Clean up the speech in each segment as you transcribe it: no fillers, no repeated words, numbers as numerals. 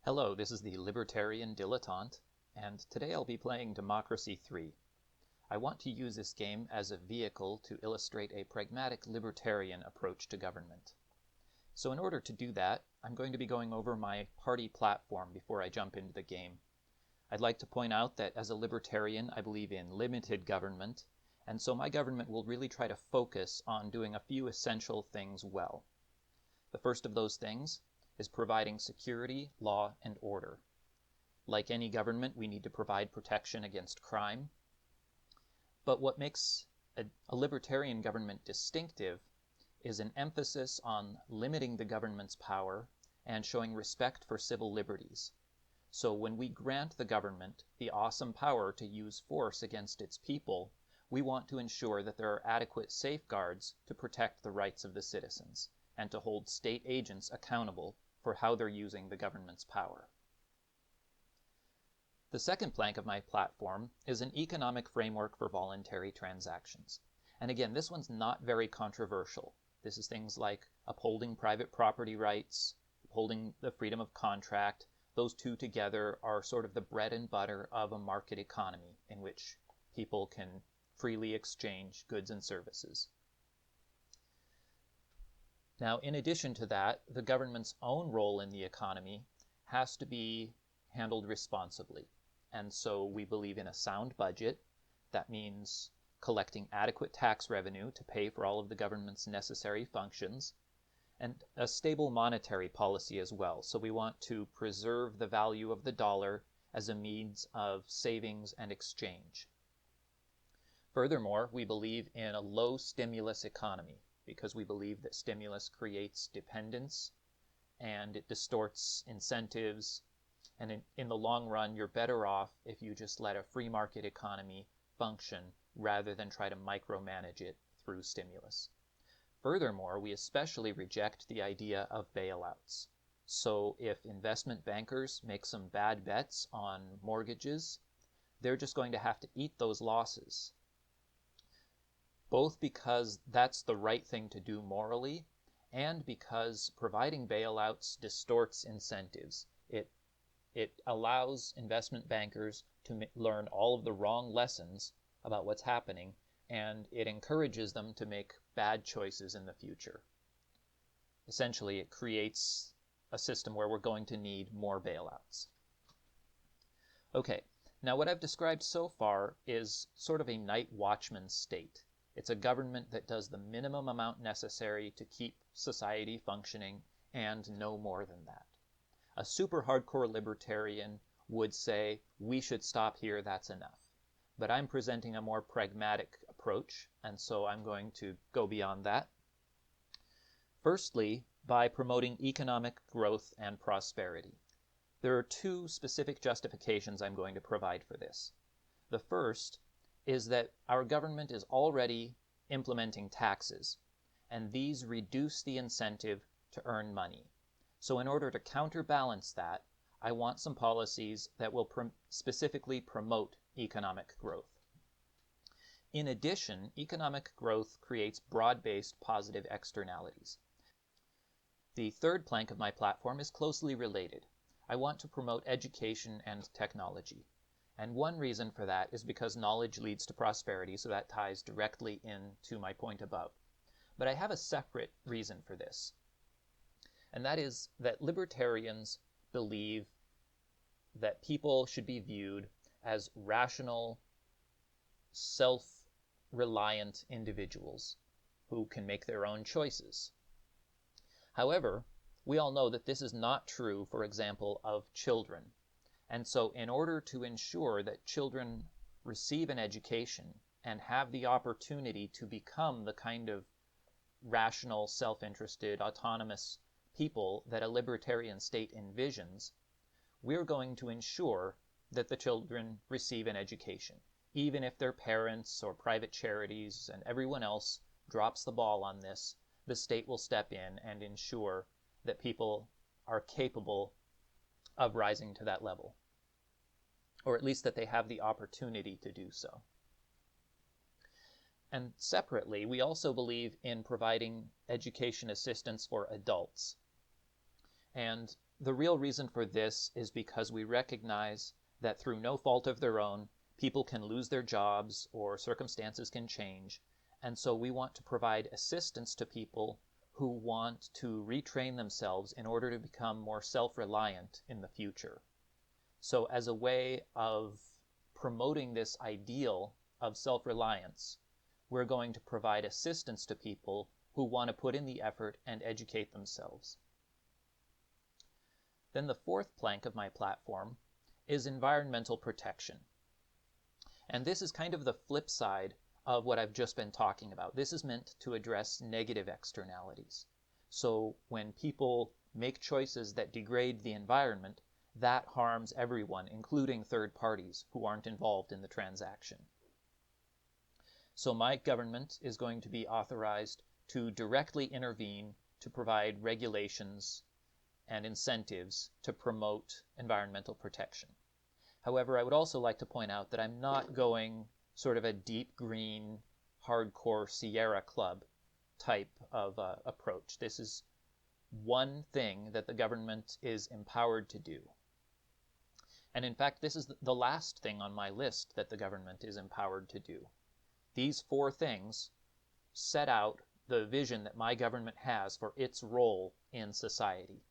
Hello, this is the Libertarian Dilettante, and today I'll be playing Democracy 3. I want to use this game as a vehicle to illustrate a pragmatic libertarian approach to government. So in order to do that, I'm going to be going over my party platform before I jump into the game. I'd like to point out that as a libertarian, I believe in limited government, and so my government will really try to focus on doing a few essential things well. The first of those things is providing security, law, and order. Like any government, we need to provide protection against crime. But what makes a libertarian government distinctive is an emphasis on limiting the government's power and showing respect for civil liberties. So when we grant the government the awesome power to use force against its people, we want to ensure that there are adequate safeguards to protect the rights of the citizens and to hold state agents accountable for how they're using the government's power. The second plank of my platform is an economic framework for voluntary transactions. And again, this one's not very controversial. This is things like upholding private property rights, upholding the freedom of contract. Those two together are sort of the bread and butter of a market economy in which people can freely exchange goods and services. Now, in addition to that, the government's own role in the economy has to be handled responsibly. And so we believe in a sound budget. That means collecting adequate tax revenue to pay for all of the government's necessary functions, and a stable monetary policy as well. So we want to preserve the value of the dollar as a means of savings and exchange. Furthermore, we believe in a low stimulus economy, because we believe that stimulus creates dependence and it distorts incentives. And in the long run, you're better off if you just let a free market economy function rather than try to micromanage it through stimulus. Furthermore, we especially reject the idea of bailouts. So if investment bankers make some bad bets on mortgages, they're just going to have to eat those losses, both because that's the right thing to do morally, and because providing bailouts distorts incentives. It allows investment bankers to learn all of the wrong lessons about what's happening, and it encourages them to make bad choices in the future. Essentially, it creates a system where we're going to need more bailouts. Okay, now what I've described so far is sort of a night watchman state. It's a government that does the minimum amount necessary to keep society functioning and no more than that. A super hardcore libertarian would say, we should stop here, that's enough. But I'm presenting a more pragmatic approach, and so I'm going to go beyond that. Firstly, by promoting economic growth and prosperity. There are two specific justifications I'm going to provide for this. The first is that our government is already implementing taxes, and these reduce the incentive to earn money. So in order to counterbalance that, I want some policies that will specifically promote economic growth. In addition, economic growth creates broad-based positive externalities. The third plank of my platform is closely related. I want to promote education and technology. And one reason for that is because knowledge leads to prosperity, so that ties directly into my point above. But I have a separate reason for this. And that is that libertarians believe that people should be viewed as rational, self-reliant individuals who can make their own choices. However, we all know that this is not true, for example, of children. And so in order to ensure that children receive an education and have the opportunity to become the kind of rational, self-interested, autonomous people that a libertarian state envisions, we're going to ensure that the children receive an education, even if their parents or private charities and everyone else drops the ball on this. The state will step in and ensure that people are capable of rising to that level, or at least that they have the opportunity to do so. And separately, we also believe in providing education assistance for adults. And the real reason for this is because we recognize that through no fault of their own, people can lose their jobs or circumstances can change. And so we want to provide assistance to people who want to retrain themselves in order to become more self-reliant in the future. So as a way of promoting this ideal of self-reliance, we're going to provide assistance to people who want to put in the effort and educate themselves. Then the fourth plank of my platform is environmental protection. And this is kind of the flip side of what I've just been talking about. This is meant to address negative externalities. So when people make choices that degrade the environment, that harms everyone, including third parties who aren't involved in the transaction. So my government is going to be authorized to directly intervene to provide regulations and incentives to promote environmental protection. However, I would also like to point out that I'm not going sort of a deep green, hardcore Sierra Club type of approach. This is one thing that the government is empowered to do. And in fact, this is the last thing on my list that the government is empowered to do. These four things set out the vision that my government has for its role in society.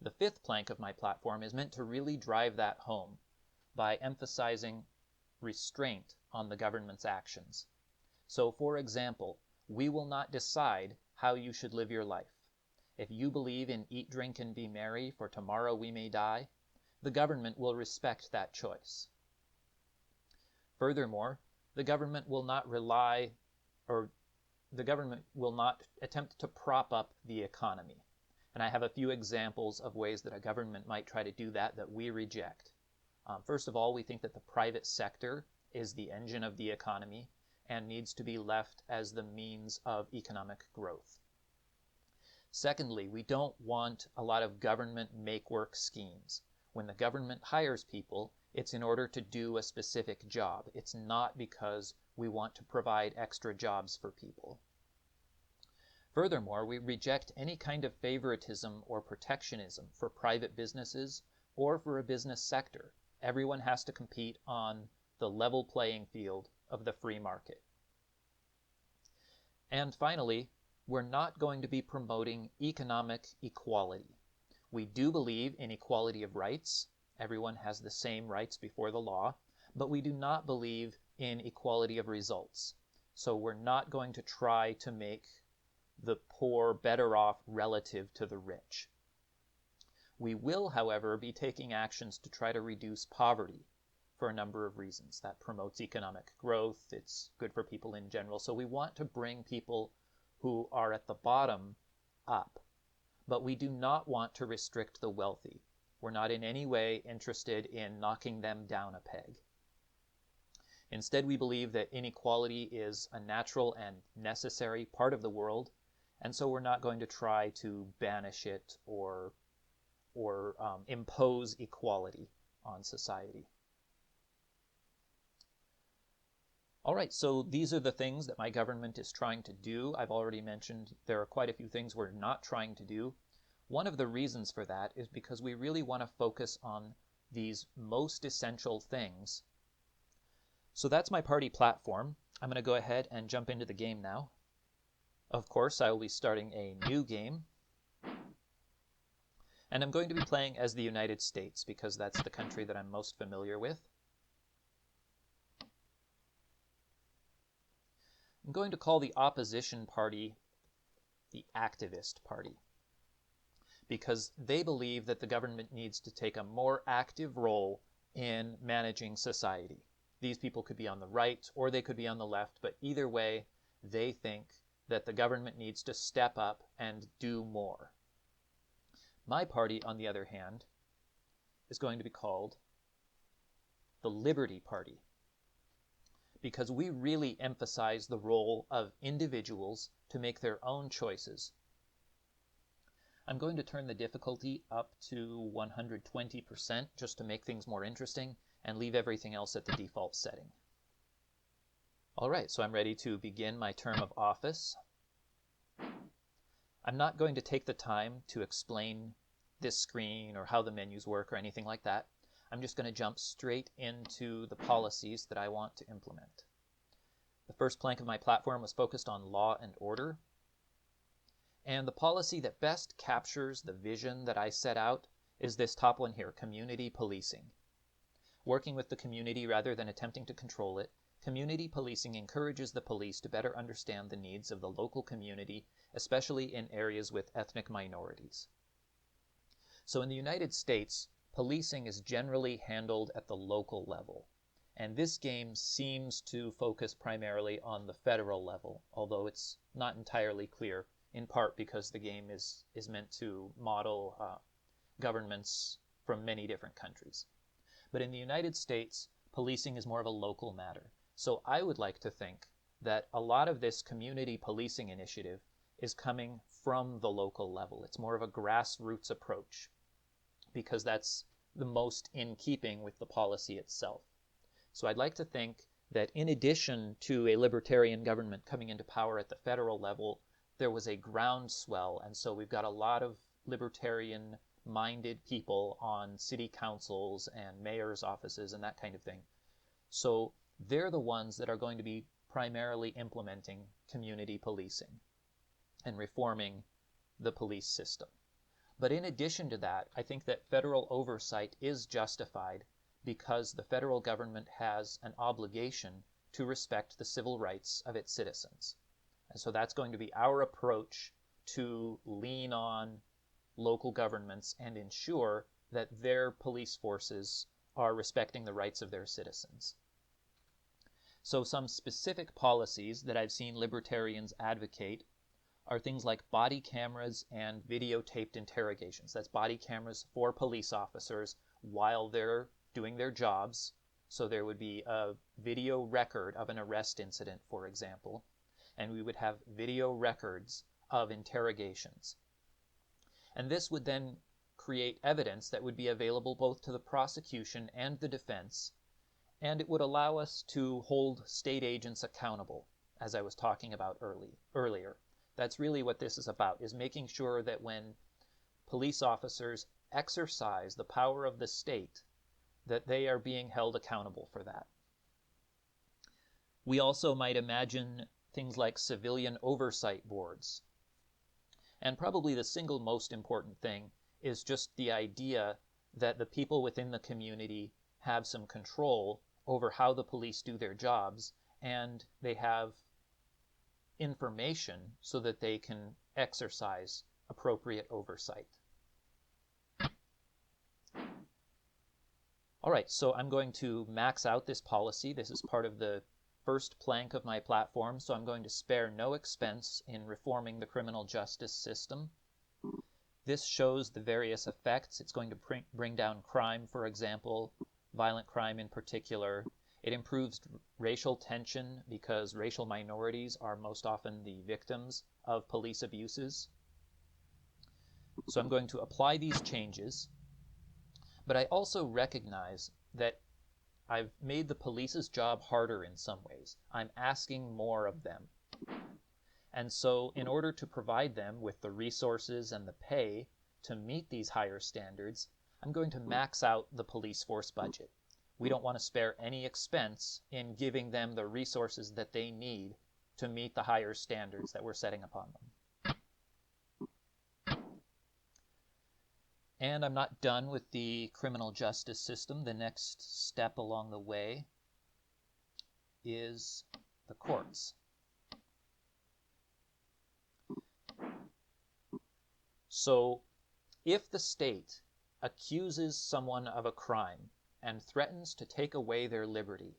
The fifth plank of my platform is meant to really drive that home by emphasizing restraint on the government's actions. So, for example, we will not decide how you should live your life. If you believe in eat, drink, and be merry, for tomorrow we may die, the government will respect that choice. Furthermore, the government will not attempt to prop up the economy. And I have a few examples of ways that a government might try to do that we reject. First of all, we think that the private sector is the engine of the economy and needs to be left as the means of economic growth. Secondly, we don't want a lot of government make-work schemes. When the government hires people, it's in order to do a specific job. It's not because we want to provide extra jobs for people. Furthermore, we reject any kind of favoritism or protectionism for private businesses or for a business sector. Everyone has to compete on the level playing field of the free market. And finally, we're not going to be promoting economic equality. We do believe in equality of rights. Everyone has the same rights before the law, but we do not believe in equality of results. So we're not going to try to make the poor better off relative to the rich. We will, however, be taking actions to try to reduce poverty for a number of reasons. That promotes economic growth, it's good for people in general. So we want to bring people who are at the bottom up, but we do not want to restrict the wealthy. We're not in any way interested in knocking them down a peg. Instead, we believe that inequality is a natural and necessary part of the world, and so we're not going to try to banish it or impose equality on society. All right, so these are the things that my government is trying to do. I've already mentioned there are quite a few things we're not trying to do. One of the reasons for that is because we really want to focus on these most essential things. So that's my party platform. I'm going to go ahead and jump into the game now. Of course, I will be starting a new game. And I'm going to be playing as the United States because that's the country that I'm most familiar with. I'm going to call the opposition party the activist party because they believe that the government needs to take a more active role in managing society. These people could be on the right or they could be on the left, but either way, they think that the government needs to step up and do more. My party, on the other hand, is going to be called the Liberty Party because we really emphasize the role of individuals to make their own choices. I'm going to turn the difficulty up to 120% just to make things more interesting and leave everything else at the default setting. All right, so I'm ready to begin my term of office. I'm not going to take the time to explain this screen or how the menus work or anything like that. I'm just going to jump straight into the policies that I want to implement. The first plank of my platform was focused on law and order. And the policy that best captures the vision that I set out is this top one here, community policing. Working with the community rather than attempting to control it, community policing encourages the police to better understand the needs of the local community, especially in areas with ethnic minorities. So in the United States, policing is generally handled at the local level. And this game seems to focus primarily on the federal level, although it's not entirely clear, in part because the game is meant to model governments from many different countries. But in the United States, policing is more of a local matter. So I would like to think that a lot of this community policing initiative is coming from the local level. It's more of a grassroots approach because that's the most in keeping with the policy itself. So I'd like to think that in addition to a libertarian government coming into power at the federal level, there was a groundswell, and so we've got a lot of libertarian-minded people on city councils and mayor's offices and that kind of thing. So they're the ones that are going to be primarily implementing community policing and reforming the police system. But in addition to that, I think that federal oversight is justified because the federal government has an obligation to respect the civil rights of its citizens. And so that's going to be our approach to lean on local governments and ensure that their police forces are respecting the rights of their citizens. So some specific policies that I've seen libertarians advocate are things like body cameras and videotaped interrogations. That's body cameras for police officers while they're doing their jobs. So there would be a video record of an arrest incident, for example, and we would have video records of interrogations. And this would then create evidence that would be available both to the prosecution and the defense, and it would allow us to hold state agents accountable, as I was talking about earlier. That's really what this is about, is making sure that when police officers exercise the power of the state, that they are being held accountable for that. We also might imagine things like civilian oversight boards. And probably the single most important thing is just the idea that the people within the community have some control over how the police do their jobs, and they have information so that they can exercise appropriate oversight. All right, so I'm going to max out this policy. This is part of the first plank of my platform, so I'm going to spare no expense in reforming the criminal justice system. This shows the various effects. It's going to bring down crime, for example, violent crime in particular. It improves racial tension because racial minorities are most often the victims of police abuses. So I'm going to apply these changes, but I also recognize that I've made the police's job harder in some ways. I'm asking more of them. And so in order to provide them with the resources and the pay to meet these higher standards, I'm going to max out the police force budget. We don't want to spare any expense in giving them the resources that they need to meet the higher standards that we're setting upon them. And I'm not done with the criminal justice system. The next step along the way is the courts. So if the state accuses someone of a crime and threatens to take away their liberty,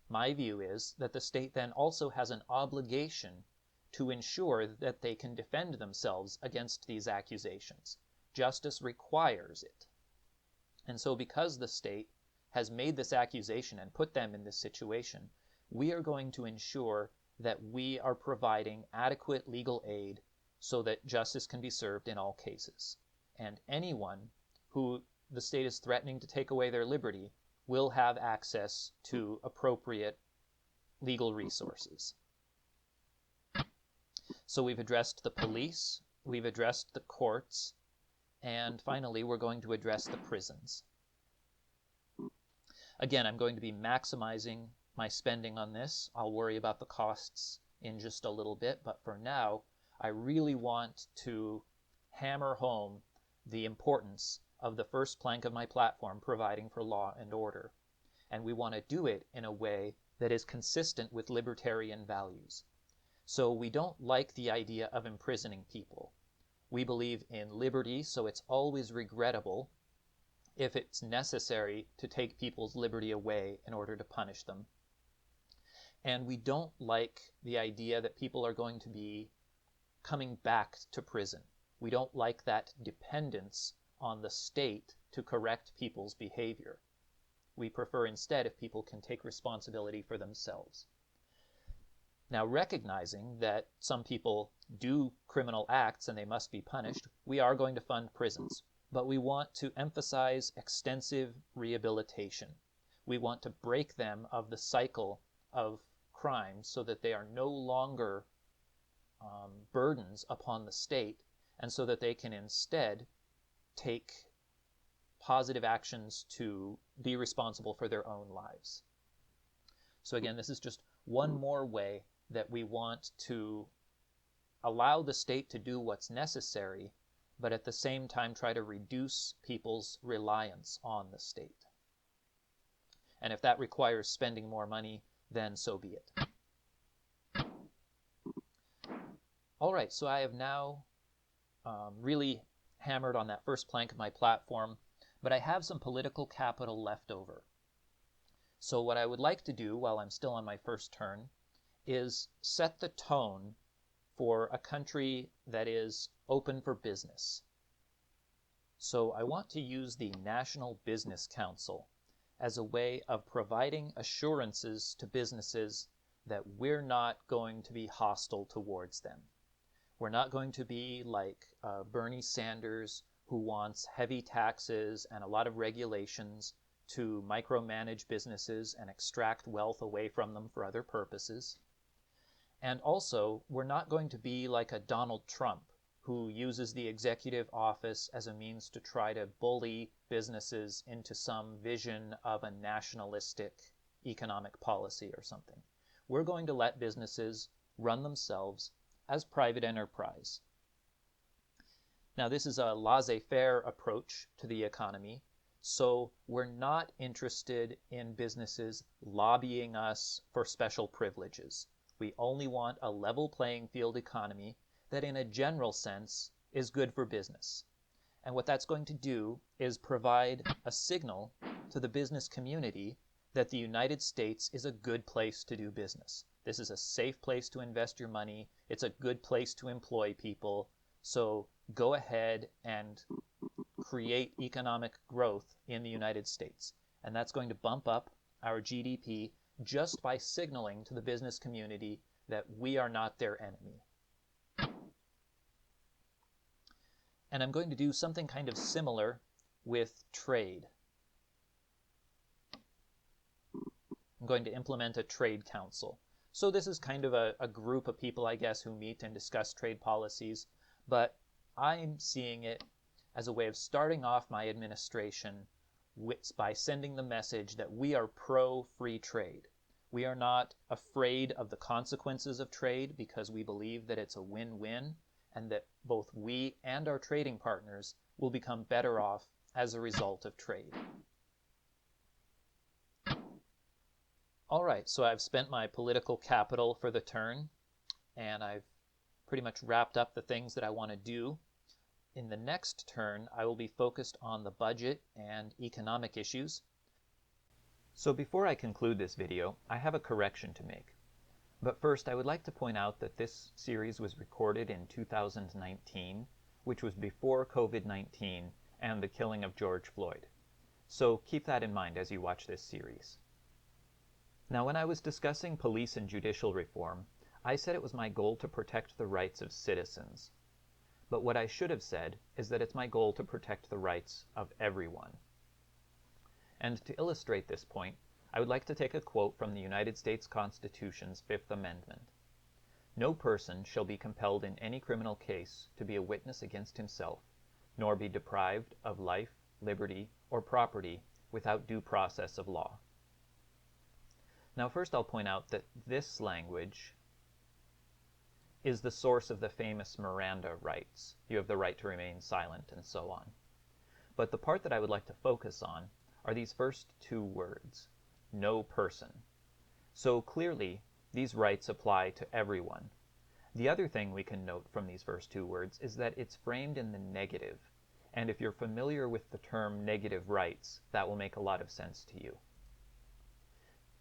my view is that the state then also has an obligation to ensure that they can defend themselves against these accusations. Justice requires it. And so because the state has made this accusation and put them in this situation, we are going to ensure that we are providing adequate legal aid so that justice can be served in all cases. And anyone who the state is threatening to take away their liberty will have access to appropriate legal resources. So we've addressed the police, we've addressed the courts, And finally, we're going to address the prisons. Again, I'm going to be maximizing my spending on this. I'll worry about the costs in just a little bit, but for now, I really want to hammer home the importance of the first plank of my platform, providing for law and order. And we want to do it in a way that is consistent with libertarian values. So we don't like the idea of imprisoning people. We believe in liberty, so it's always regrettable if it's necessary to take people's liberty away in order to punish them. And we don't like the idea that people are going to be coming back to prison. We don't like that dependence on the state to correct people's behavior. We prefer instead if people can take responsibility for themselves. Now, recognizing that some people do criminal acts and they must be punished, we are going to fund prisons. But we want to emphasize extensive rehabilitation. We want to break them of the cycle of crime so that they are no longer burdens upon the state, and so that they can instead take positive actions to be responsible for their own lives. So again, this is just one more way that we want to allow the state to do what's necessary, but at the same time try to reduce people's reliance on the state. And if that requires spending more money, then so be it. All right, so I have now really hammered on that first plank of my platform, but I have some political capital left over. So what I would like to do while I'm still on my first turn is set the tone for a country that is open for business. So I want to use the National Business Council as a way of providing assurances to businesses that we're not going to be hostile towards them. We're not going to be like Bernie Sanders, who wants heavy taxes and a lot of regulations to micromanage businesses and extract wealth away from them for other purposes. And also, we're not going to be like a Donald Trump, who uses the executive office as a means to try to bully businesses into some vision of a nationalistic economic policy or something. We're going to let businesses run themselves as private enterprise. Now, this is a laissez-faire approach to the economy, so we're not interested in businesses lobbying us for special privileges. We only want a level playing field economy that in a general sense is good for business. And what that's going to do is provide a signal to the business community that the United States is a good place to do business. This is a safe place to invest your money. It's a good place to employ people. So go ahead and create economic growth in the United States. And that's going to bump up our GDP just by signaling to the business community that we are not their enemy. And I'm going to do something kind of similar with trade. I'm going to implement a trade council. So this is kind of a group of people, I guess, who meet and discuss trade policies, but I'm seeing it as a way of starting off my administration by sending the message that we are pro-free trade. We are not afraid of the consequences of trade because we believe that it's a win-win and that both we and our trading partners will become better off as a result of trade. All right, so I've spent my political capital for the turn, and I've pretty much wrapped up the things that I want to do. In the next turn, I will be focused on the budget and economic issues. So before I conclude this video, I have a correction to make. But first, I would like to point out that this series was recorded in 2019, which was before COVID-19 and the killing of George Floyd. So keep that in mind as you watch this series. Now, when I was discussing police and judicial reform, I said it was my goal to protect the rights of citizens. But what I should have said is that it's my goal to protect the rights of everyone. And to illustrate this point, I would like to take a quote from the United States Constitution's Fifth Amendment. "No person shall be compelled in any criminal case to be a witness against himself, nor be deprived of life, liberty, or property without due process of law. Now first I'll point out that this language is the source of the famous Miranda rights. You have the right to remain silent and so on. But the part that I would like to focus on are these first two words, no person. So clearly, these rights apply to everyone. The other thing we can note from these first two words is that it's framed in the negative. And if you're familiar with the term negative rights, that will make a lot of sense to you.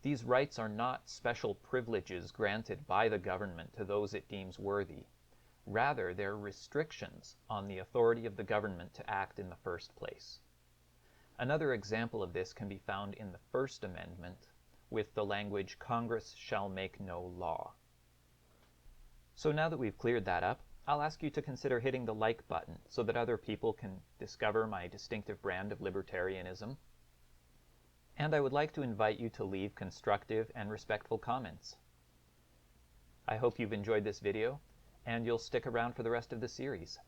These rights are not special privileges granted by the government to those it deems worthy. Rather, they're restrictions on the authority of the government to act in the first place. Another example of this can be found in the First Amendment with the language, "Congress shall make no law." So now that we've cleared that up, I'll ask you to consider hitting the like button so that other people can discover my distinctive brand of libertarianism. And I would like to invite you to leave constructive and respectful comments. I hope you've enjoyed this video, and you'll stick around for the rest of the series.